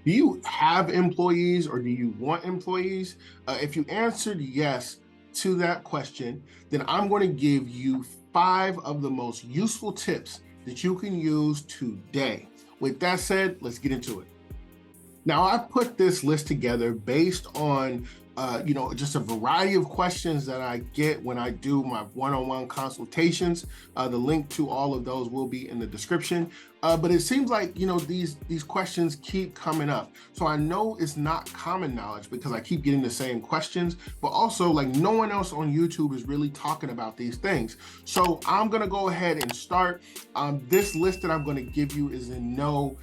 Do you have employees or do you want employees? If you answered yes to that question, then I'm going to give you 5 of the most useful tips that you can use today. With that said, let's get into it. Now, I put this list together based on, just a variety of questions that I get when I do my one-on-one consultations. The link to all of those will be in the description. But it seems like, these questions keep coming up. So I know it's not common knowledge because I keep getting the same questions, but also like no one else on YouTube is really talking about these things. So I'm gonna go ahead and start. This list that I'm gonna give you is in no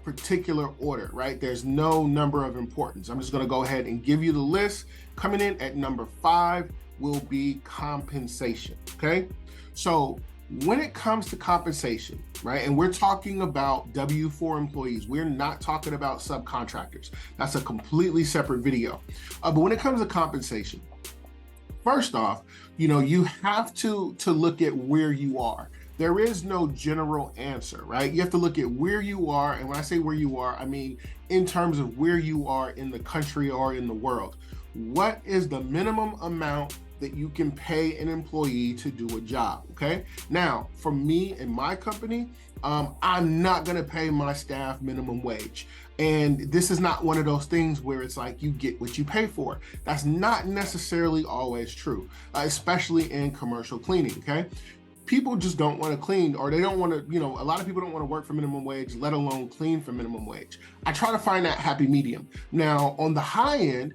particular order, right? There's no number of importance. I'm just going to go ahead and give you the list. Coming in at number 5 will be compensation. Okay. So when it comes to compensation, right, and we're talking about W-4 employees, we're not talking about subcontractors. That's a completely separate video. But when it comes to compensation, first off, you have to look at where you are. There is no general answer, right? You have to look at where you are. And when I say where you are, I mean in terms of where you are in the country or in the world. What is the minimum amount that you can pay an employee to do a job? Okay. Now, for me and my company, I'm not going to pay my staff minimum wage. And this is not one of those things where it's like you get what you pay for. That's not necessarily always true, especially in commercial cleaning. Okay. People just don't want to clean, or they don't want to, a lot of people don't want to work for minimum wage, let alone clean for minimum wage. I try to find that happy medium. Now, on the high end,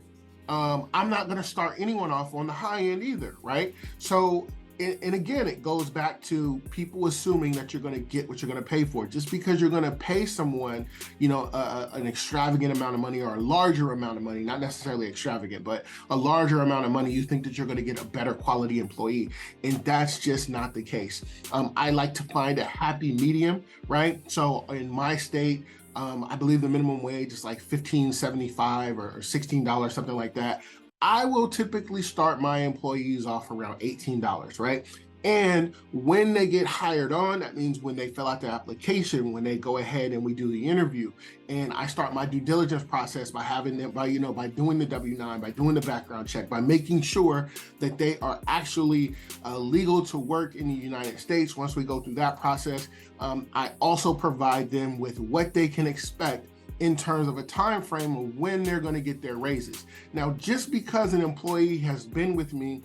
I'm not going to start anyone off on the high end either, right? So, and again, it goes back to people assuming that you're going to get what you're going to pay for. Just because you're going to pay someone, an extravagant amount of money or a larger amount of money, not necessarily extravagant, but a larger amount of money, you think that you're going to get a better quality employee. And that's just not the case. I like to find a happy medium, right? So in my state, I believe the minimum wage is like $15.75 or $16, something like that. I will typically start my employees off around $18, right? And when they get hired on, that means when they fill out their application, when they go ahead and we do the interview, and I start my due diligence process by having them, by doing the W-9, by doing the background check, by making sure that they are actually legal to work in the United States. Once we go through that process, I also provide them with what they can expect in terms of a time frame of when they're going to get their raises. Now, just because an employee has been with me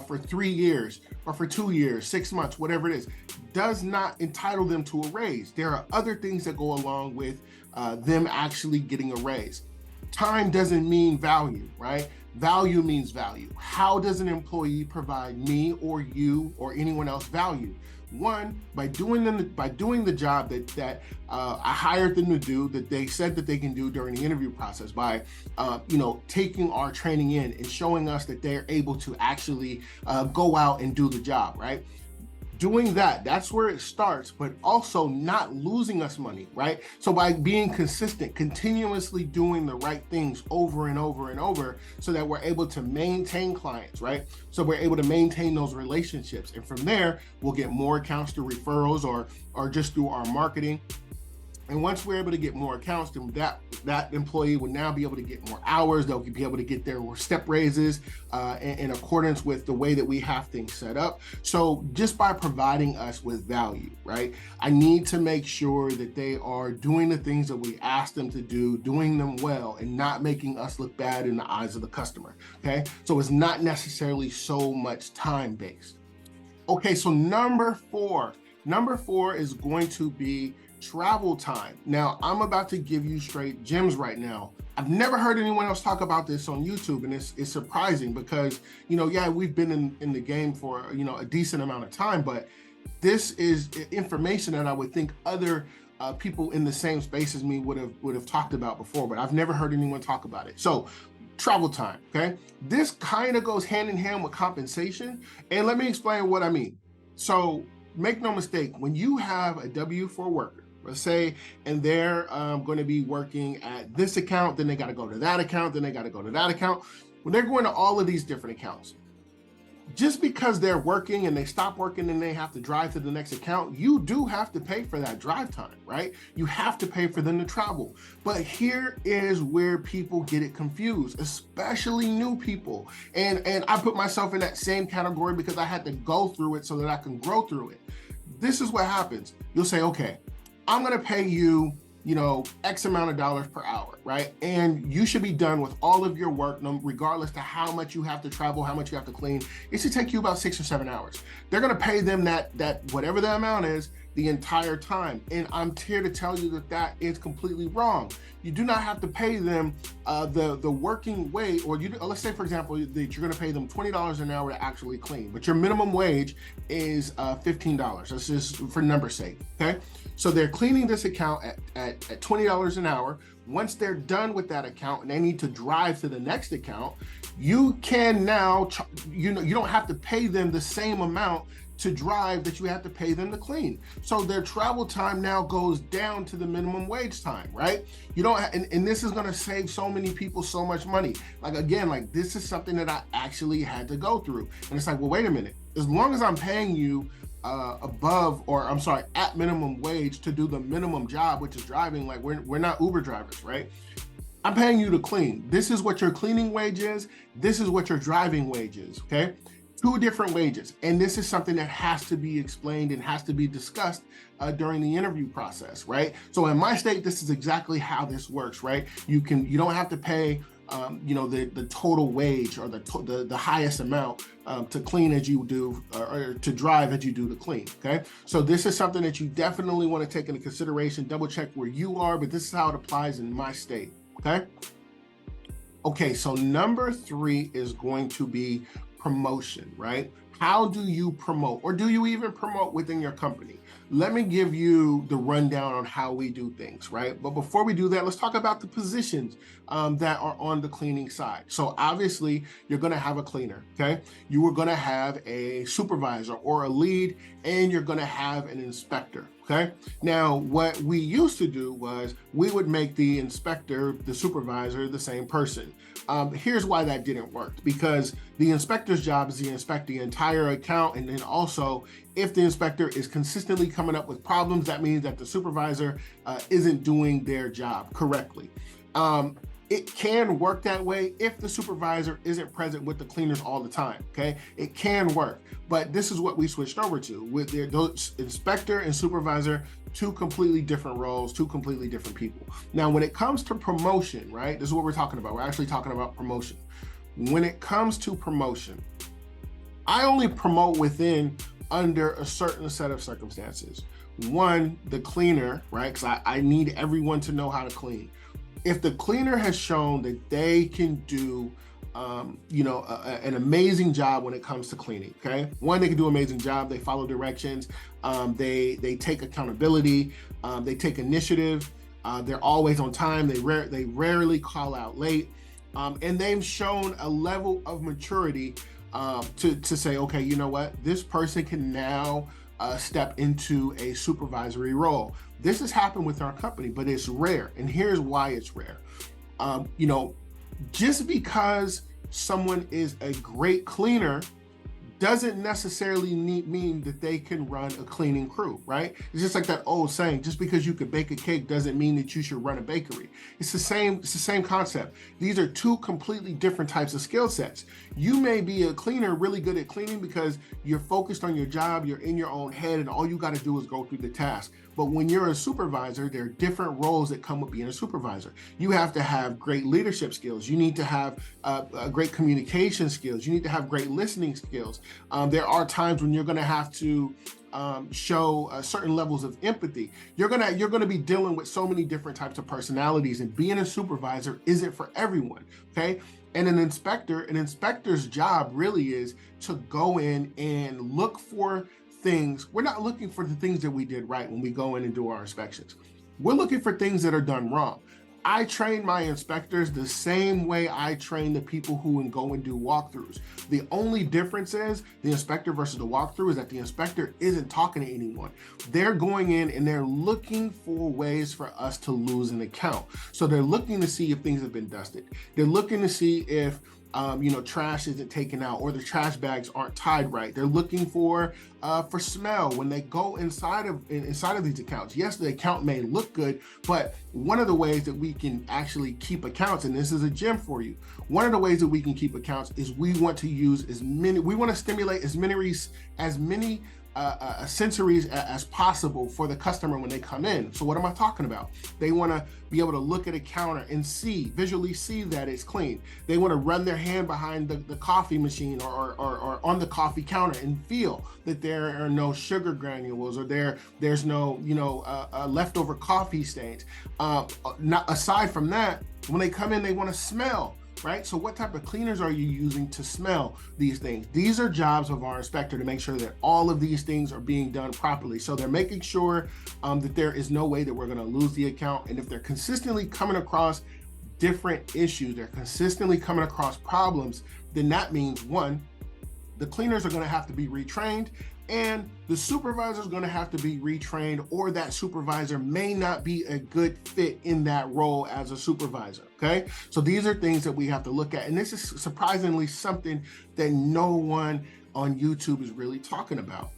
for 3 years or for 2 years, 6 months, whatever it is, does not entitle them to a raise. There are other things that go along with them actually getting a raise. Time doesn't mean value, right? Value means value. How does an employee provide me or you or anyone else value? One, by doing the job that I hired them to do, that they said that they can do during the interview process, by taking our training in and showing us that they're able to actually go out and do the job, right? Doing that's where it starts, but also not losing us money, right? So by being consistent, continuously doing the right things over and over and over, so that we're able to maintain clients, right? So we're able to maintain those relationships. And from there, we'll get more accounts through referrals or just through our marketing. And once we're able to get more accounts, then that employee will now be able to get more hours. They'll be able to get their step raises in accordance with the way that we have things set up. So just by providing us with value, right? I need to make sure that they are doing the things that we ask them to do, doing them well, and not making us look bad in the eyes of the customer, okay? So it's not necessarily so much time-based. Okay, so number four is going to be travel time. Now, I'm about to give you straight gems right now. I've never heard anyone else talk about this on YouTube, and it's surprising because, we've been in the game for, a decent amount of time, but this is information that I would think other people in the same space as me would have talked about before, but I've never heard anyone talk about it. So travel time, okay? This kind of goes hand in hand with compensation, and let me explain what I mean. So make no mistake, when you have a W-4 worker, let's say, and they're going to be working at this account, then they got to go to that account, then they got to go to that account. When they're going to all of these different accounts, just because they're working and they stop working and they have to drive to the next account, you do have to pay for that drive time, right? You have to pay for them to travel. But here is where people get it confused, especially new people. And I put myself in that same category because I had to go through it so that I can grow through it. This is what happens. You'll say, okay, I'm gonna pay you, X amount of dollars per hour, right? And you should be done with all of your work, regardless to how much you have to travel, how much you have to clean. It should take you about 6 or 7 hours. They're gonna pay them that whatever the amount is the entire time. And I'm here to tell you that is completely wrong. You do not have to pay them the working wage, or let's say, for example, that you're gonna pay them $20 an hour to actually clean, but your minimum wage is $15. That's just for number's sake, okay? So they're cleaning this account at $20 an hour. Once they're done with that account and they need to drive to the next account, you can now, you don't have to pay them the same amount to drive that you have to pay them to clean. So their travel time now goes down to the minimum wage time, right? You don't, and this is gonna save so many people so much money. Like, again, like, this is something that I actually had to go through. And it's like, well, wait a minute. As long as I'm paying you at minimum wage to do the minimum job, which is driving, like, we're not Uber drivers, right? I'm paying you to clean. This is what your cleaning wage is. This is what your driving wage is, okay? 2 different wages. And this is something that has to be explained and has to be discussed during the interview process, right? So in my state, this is exactly how this works, right? You don't have to pay the total wage or the highest amount to clean as you do, or to drive as you do to clean, okay? So this is something that you definitely want to take into consideration, double check where you are, but this is how it applies in my state, okay? Okay, so number 3 is going to be promotion, right? How do you promote, or do you even promote within your company? Let me give you the rundown on how we do things, right? But before we do that, let's talk about the positions that are on the cleaning side. So obviously, you're gonna have a cleaner, okay? You are gonna have a supervisor or a lead, and you're gonna have an inspector, okay? Now, what we used to do was we would make the inspector, the supervisor, the same person. Here's why that didn't work, because the inspector's job is to inspect the entire account, and then also, if the inspector is consistently coming up with problems, that means that the supervisor isn't doing their job correctly. It can work that way if the supervisor isn't present with the cleaners all the time, okay? It can work, but this is what we switched over to with those inspector and supervisor, 2 completely different roles, 2 completely different people. Now, when it comes to promotion, right, this is what we're talking about. We're actually talking about promotion. When it comes to promotion, I only promote under a certain set of circumstances. 1, the cleaner, right? Because I need everyone to know how to clean. If the cleaner has shown that they can do an amazing job when it comes to cleaning, okay? 1, they can do an amazing job, they follow directions, they take accountability, they take initiative, they're always on time, they rarely call out late, and they've shown a level of maturity to say, okay, you know what, this person can now step into a supervisory role. This has happened with our company, but it's rare. And here's why it's rare. Just because someone is a great cleaner doesn't necessarily mean that they can run a cleaning crew, right? It's just like that old saying, just because you can bake a cake doesn't mean that you should run a bakery. It's the same concept. These are 2 completely different types of skill sets. You may be a cleaner really good at cleaning because you're focused on your job, you're in your own head, and all you got to do is go through the task. But when you're a supervisor, there are different roles that come with being a supervisor. You have to have great leadership skills. You need to have great communication skills. You need to have great listening skills. There are times when you're going to have to show certain levels of empathy. You're gonna be dealing with so many different types of personalities, and being a supervisor isn't for everyone. Okay. And an inspector's job really is to go in and look for things. We're not looking for the things that we did right when we go in and do our inspections. We're looking for things that are done wrong. I train my inspectors the same way I train the people who go and do walkthroughs. The only difference is the inspector versus the walkthrough is that the inspector isn't talking to anyone. They're going in and they're looking for ways for us to lose an account. So they're looking to see if things have been dusted. They're looking to see if trash isn't taken out or the trash bags aren't tied right. They're looking for smell when they go inside of these accounts. Yes, the account may look good, but one of the ways that we can actually keep accounts, and this is a gem for you, one of the ways that we can keep accounts is we want to stimulate as many sensories as possible for the customer when they come in. So what am I talking about? They want to be able to look at a counter and visually see that it's clean. They want to run their hand behind the coffee machine or on the coffee counter and feel that there are no sugar granules or there's no leftover coffee stains. Not aside from that, when they come in, they want to smell. Right? So what type of cleaners are you using to smell these things? These are jobs of our inspector to make sure that all of these things are being done properly. So they're making sure that there is no way that we're going to lose the account. And if they're consistently coming across different issues, they're consistently coming across problems, then that means one, the cleaners are going to have to be retrained, and the supervisor is going to have to be retrained, or that supervisor may not be a good fit in that role as a supervisor. Okay, so these are things that we have to look at, and this is surprisingly something that no one on YouTube is really talking about.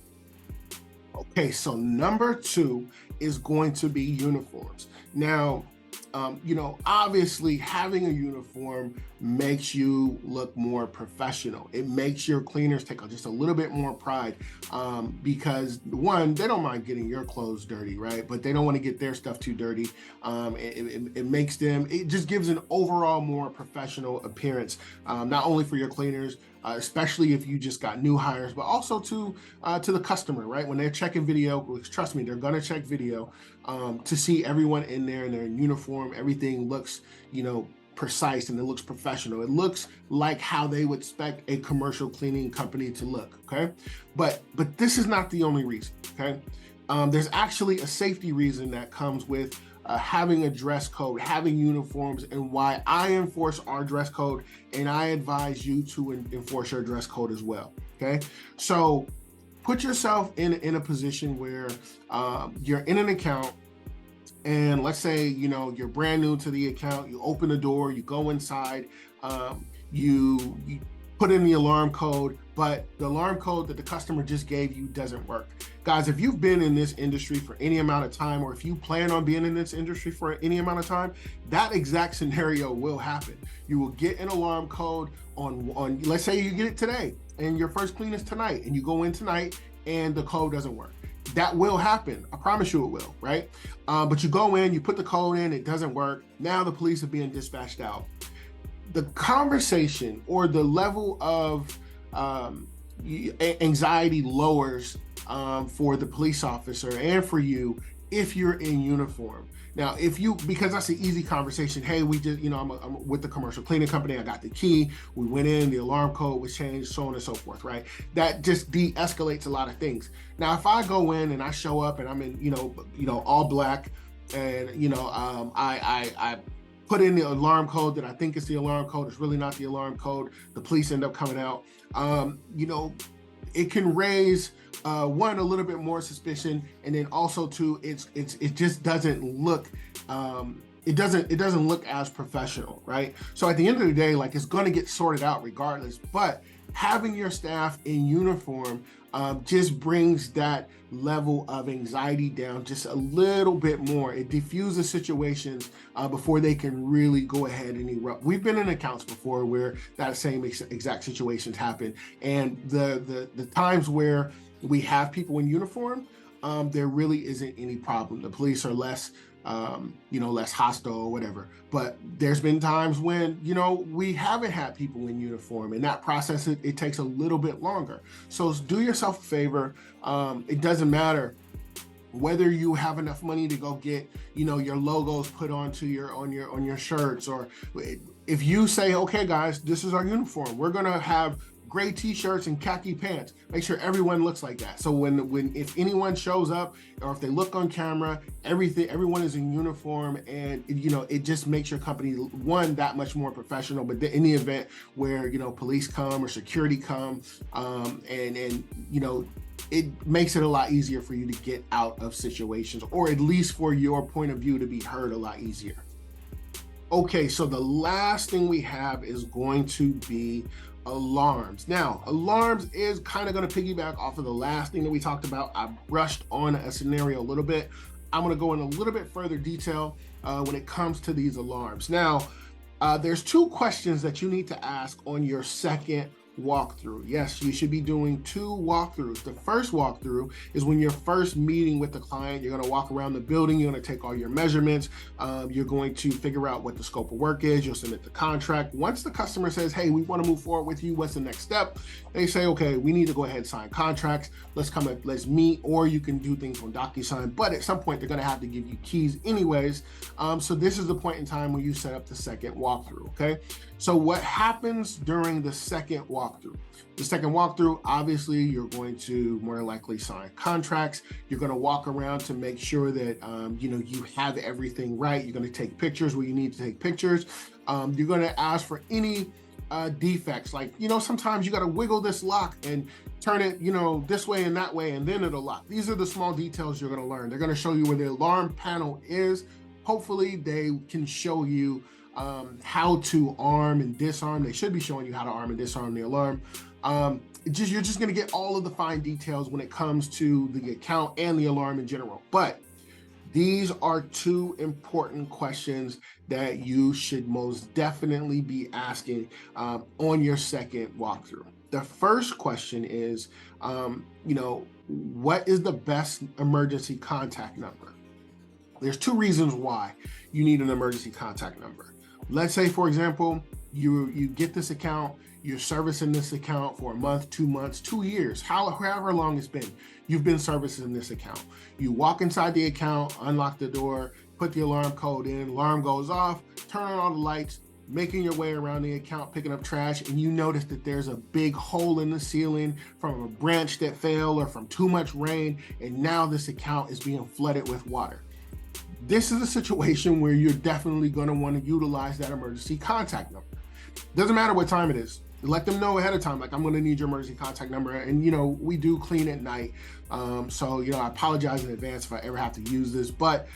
Okay, so number 2 is going to be uniforms. Now, obviously having a uniform makes you look more professional. It makes your cleaners take just a little bit more pride because one, they don't mind getting your clothes dirty, right? But they don't want to get their stuff too dirty. It just gives an overall more professional appearance, not only for your cleaners, especially if you just got new hires, but also to the customer, right? When they're checking video, which trust me, they're gonna check video to see everyone in there in their uniform. Everything looks, precise, and it looks professional. It looks like how they would expect a commercial cleaning company to look, okay? But this is not the only reason, okay? There's actually a safety reason that comes with having a dress code, having uniforms, and why I enforce our dress code, and I advise you to enforce your dress code as well, okay? So put yourself in a position where you're in an account, and let's say, you're brand new to the account, you open the door, you go inside, you put in the alarm code, but the alarm code that the customer just gave you doesn't work. Guys, if you've been in this industry for any amount of time, or if you plan on being in this industry for any amount of time, that exact scenario will happen. You will get an alarm code on let's say you get it today, and your first clean is tonight, and you go in tonight, and the code doesn't work. That will happen. I promise you it will, right? But you go in, you put the code in, it doesn't work. Now the police are being dispatched out. The conversation or the level of anxiety lowers for the police officer and for you if you're in uniform. Now, because that's an easy conversation. Hey, we just, I'm with the commercial cleaning company. I got the key. We went in, the alarm code was changed, so on and so forth, right? That just de-escalates a lot of things. Now, if I go in and I show up and I'm in, all black, and, I put in the alarm code that I think is the alarm code, it's really not the alarm code. The police end up coming out. It can raise one, a little bit more suspicion, and then also two, it just doesn't look it doesn't look as professional, right? So at the end of the day, it's going to get sorted out regardless, but having your staff in uniform just brings that level of anxiety down just a little bit more. It diffuses situations before they can really go ahead and erupt. We've been in accounts before where that same exact situations happen, and the times where we have people in uniform, there really isn't any problem. The police are less less hostile or whatever. But there's been times when, we haven't had people in uniform, and that process, it takes a little bit longer. So do yourself a favor. It doesn't matter whether you have enough money to go get, your logos put onto on your shirts, or if you say, okay, guys, this is our uniform. We're going to have gray t-shirts and khaki pants. Make sure everyone looks like that. So if anyone shows up, or if they look on camera, everyone is in uniform, and it just makes your company, one, that much more professional. But in the event where police come or security come, it makes it a lot easier for you to get out of situations, or at least for your point of view to be heard a lot easier. Okay, so the last thing we have is going to be alarms. Now, alarms is kind of going to piggyback off of the last thing that we talked about. I brushed on a scenario a little bit. I'm going to go in a little bit further detail when it comes to these alarms. Now, there's two questions that you need to ask on your second walkthrough. Yes, you should be doing 2 walkthroughs. The first walkthrough is when you're first meeting with the client. You're going to walk around the building. You're going to take all your measurements. You're going to figure out what the scope of work is. You'll submit the contract. Once the customer says, hey, we want to move forward with you, what's the next step? They say, okay, we need to go ahead and sign contracts. Let's meet, or you can do things on DocuSign. But at some point, they're going to have to give you keys anyways. So this is the point in time where you set up the second walkthrough, okay? So what happens during the second walkthrough? The second walkthrough, obviously, you're going to more than likely sign contracts. You're going to walk around to make sure that you have everything right. You're going to take pictures where you need to take pictures. You're going to ask for any defects, like sometimes you got to wiggle this lock and turn it this way and that way, and then it'll lock. These are the small details you're going to learn. They're going to show you where the alarm panel is. Hopefully, they can show you how to arm and disarm. They should be showing you how to arm and disarm the alarm. You're just going to get all of the fine details when it comes to the account and the alarm in general. But these are 2 important questions that you should most definitely be asking on your second walkthrough. The first question is, what is the best emergency contact number? There's 2 reasons why you need an emergency contact number. Let's say, for example, you get this account, you're servicing this account for a month, 2 months, 2 years, however long it's been, you've been servicing this account. You walk inside the account, unlock the door, put the alarm code in, alarm goes off, turn on all the lights, making your way around the account, picking up trash, and you notice that there's a big hole in the ceiling from a branch that fell or from too much rain, and now this account is being flooded with water. This is a situation where you're definitely going to want to utilize that emergency contact number. Doesn't matter what time it is. Let them know ahead of time, like, I'm going to need your emergency contact number. And, we do clean at night. So, I apologize in advance if I ever have to use this. But,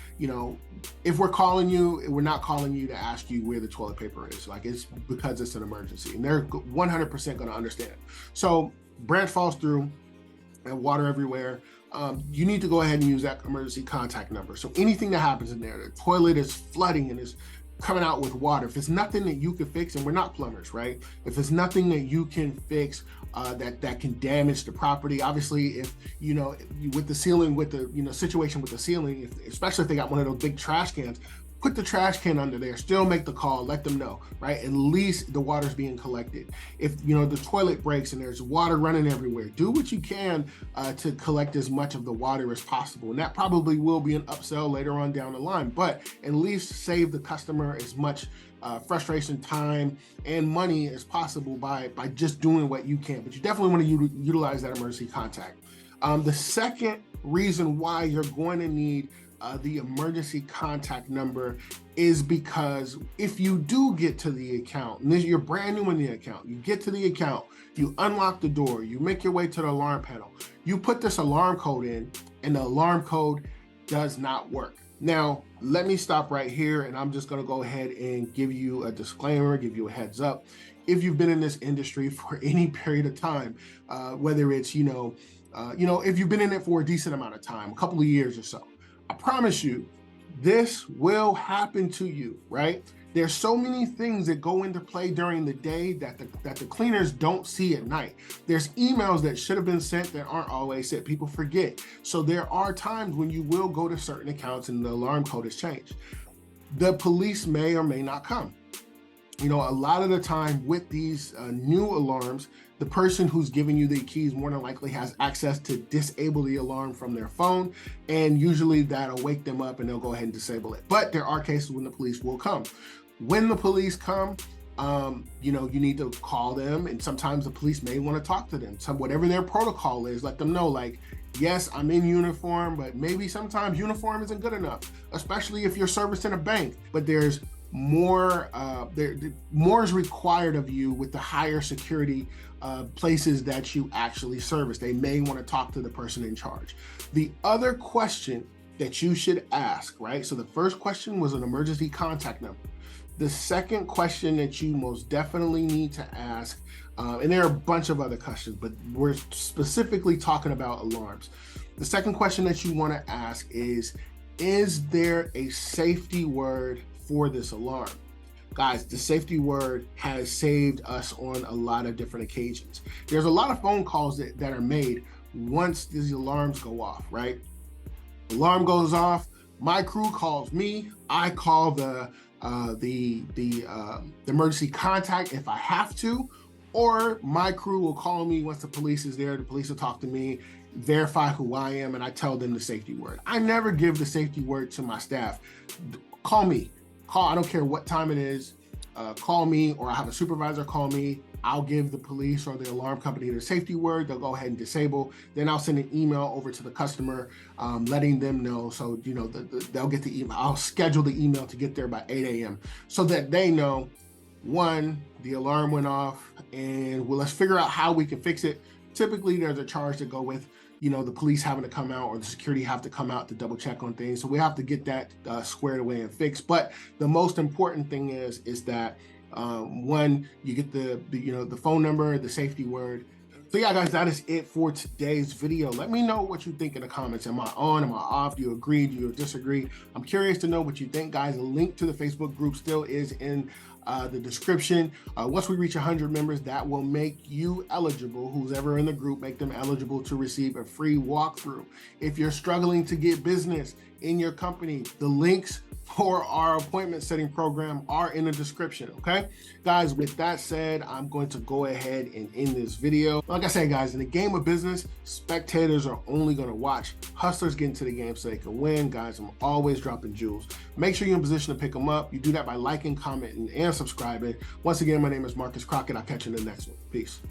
if we're calling you, we're not calling you to ask you where the toilet paper is. Like, it's because it's an emergency. And they're 100% going to understand. So, branch falls through and water everywhere. You need to go ahead and use that emergency contact number. So anything that happens in there, the toilet is flooding and is coming out with water. If it's nothing that you can fix, and we're not plumbers, right? If it's nothing that you can fix that can damage the property, obviously, if with the ceiling, with the situation with the ceiling, especially if they got one of those big trash cans, put the trash can under there, still make the call, let them know, right? At least the water's being collected. If the toilet breaks and there's water running everywhere, do what you can to collect as much of the water as possible. And that probably will be an upsell later on down the line, but at least save the customer as much frustration, time, and money as possible by just doing what you can. But you definitely want to utilize that emergency contact. The second reason why you're going to need the emergency contact number is because if you do get to the account, and you're brand new in the account, you get to the account, you unlock the door, you make your way to the alarm panel, you put this alarm code in, and the alarm code does not work. Now, let me stop right here, and I'm just going to go ahead and give you a disclaimer, give you a heads up. If you've been in this industry for any period of time, whether it's, if you've been in it for a decent amount of time, a couple of years or so, I promise you, this will happen to you, right? There's so many things that go into play during the day that the cleaners don't see at night. There's emails that should have been sent that aren't always sent. People forget. So there are times when you will go to certain accounts and the alarm code has changed. The police may or may not come. A lot of the time with these new alarms, the person who's giving you the keys more than likely has access to disable the alarm from their phone, and usually that'll wake them up and they'll go ahead and disable it. But there are cases when the police will come. When the police come, you need to call them, and sometimes the police may want to talk to them. So whatever their protocol is, let them know, like, yes, I'm in uniform, but maybe sometimes uniform isn't good enough, especially if you're servicing a bank. But there's more is required of you with the higher security places that you actually service. They may want to talk to the person in charge. The other question that you should ask, right? So the first question was an emergency contact number. The second question that you most definitely need to ask, and there are a bunch of other questions, but we're specifically talking about alarms. The second question that you want to ask is there a safety word for this alarm? Guys, the safety word has saved us on a lot of different occasions. There's a lot of phone calls that are made once these alarms go off, right? Alarm goes off, my crew calls me, I call the emergency contact if I have to, or my crew will call me once the police is there. The police will talk to me, verify who I am, and I tell them the safety word. I never give the safety word to my staff. Call me. I don't care what time it is. Call me, or I have a supervisor call me. I'll give the police or the alarm company the safety word. They'll go ahead and disable. Then I'll send an email over to the customer, letting them know. So, you know, they'll get the email. I'll schedule the email to get there by 8 a.m. so that they know, one, the alarm went off, and let's figure out how we can fix it. Typically, there's a charge to go with, you know, the police having to come out or the security have to come out to double check on things. So we have to get that squared away and fixed. But the most important thing is that one, you get the phone number, the safety word. So yeah, guys, that is it for today's video. Let me know what you think in the comments. Am I on? Am I off? Do you agree? Do you disagree? I'm curious to know what you think, guys. A link to the Facebook group still is in the description. Once we reach 100 members, that will make you eligible, who's ever in the group, make them eligible to receive a free walkthrough. If you're struggling to get business in your company, the links for our appointment setting program are in the description, okay? Guys, with that said, I'm going to go ahead and end this video. Like I said, guys, in the game of business, spectators are only gonna watch. Hustlers get into the game so they can win. Guys, I'm always dropping jewels. Make sure you're in position to pick them up. You do that by liking, commenting, and subscribing. Once again, my name is Marcus Crockett. I'll catch you in the next one. Peace.